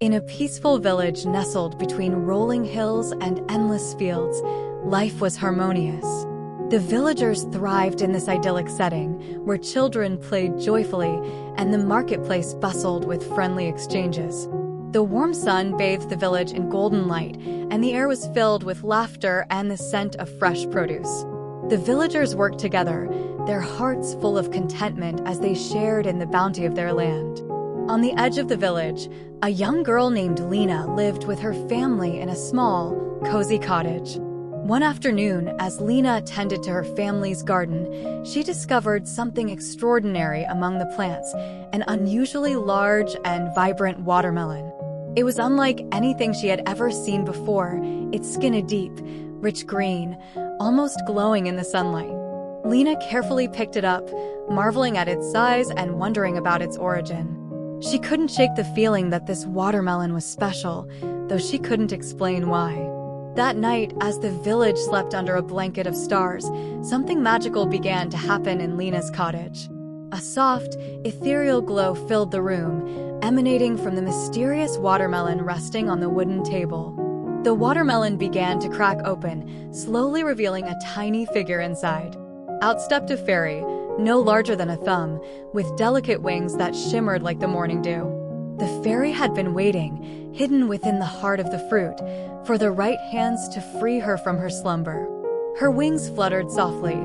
In a peaceful village nestled between rolling hills and endless fields, life was harmonious. The villagers thrived in this idyllic setting, where children played joyfully and the marketplace bustled with friendly exchanges. The warm sun bathed the village in golden light, and the air was filled with laughter and the scent of fresh produce. The villagers worked together, their hearts full of contentment as they shared in the bounty of their land. On the edge of the village, a young girl named Lina lived with her family in a small, cozy cottage. One afternoon, as Lina tended to her family's garden, she discovered something extraordinary among the plants, an unusually large and vibrant watermelon. It was unlike anything she had ever seen before, its skin a deep, rich green, almost glowing in the sunlight. Lina carefully picked it up, marveling at its size and wondering about its origin. She couldn't shake the feeling that this watermelon was special, though she couldn't explain why. That night, as the village slept under a blanket of stars, something magical began to happen in Lina's cottage. A soft, ethereal glow filled the room, emanating from the mysterious watermelon resting on the wooden table. The watermelon began to crack open, slowly revealing a tiny figure inside. Out stepped a fairy, no larger than a thumb, with delicate wings that shimmered like the morning dew. The fairy had been waiting, hidden within the heart of the fruit, for the right hands to free her from her slumber. Her wings fluttered softly,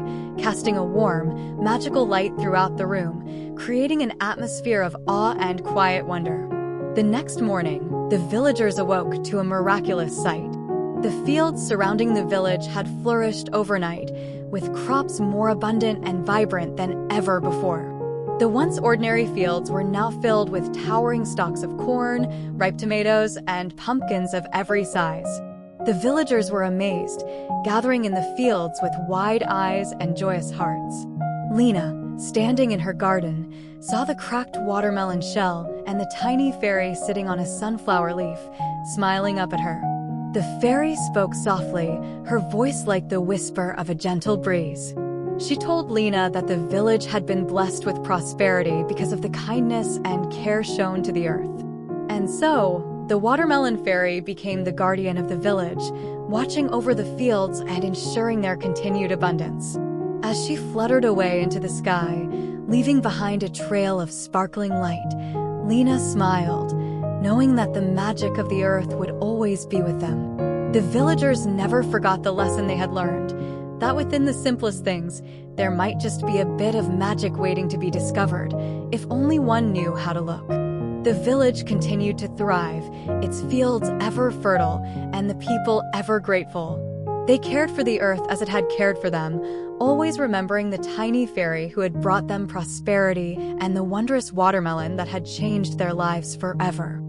casting a warm, magical light throughout the room, creating an atmosphere of awe and quiet wonder. The next morning, the villagers awoke to a miraculous sight. The fields surrounding the village had flourished overnight, with crops more abundant and vibrant than ever before. The once ordinary fields were now filled with towering stalks of corn, ripe tomatoes, and pumpkins of every size. The villagers were amazed, gathering in the fields with wide eyes and joyous hearts. Lina, standing in her garden, saw the cracked watermelon shell and the tiny fairy sitting on a sunflower leaf, smiling up at her. The fairy spoke softly, her voice like the whisper of a gentle breeze. She told Lina that the village had been blessed with prosperity because of the kindness and care shown to the earth. And so, the watermelon fairy became the guardian of the village, watching over the fields and ensuring their continued abundance. As she fluttered away into the sky, leaving behind a trail of sparkling light, Lina smiled, knowing that the magic of the earth would always be with them. The villagers never forgot the lesson they had learned, that within the simplest things, there might just be a bit of magic waiting to be discovered, if only one knew how to look. The village continued to thrive, its fields ever fertile, and the people ever grateful. They cared for the earth as it had cared for them, always remembering the tiny fairy who had brought them prosperity and the wondrous watermelon that had changed their lives forever.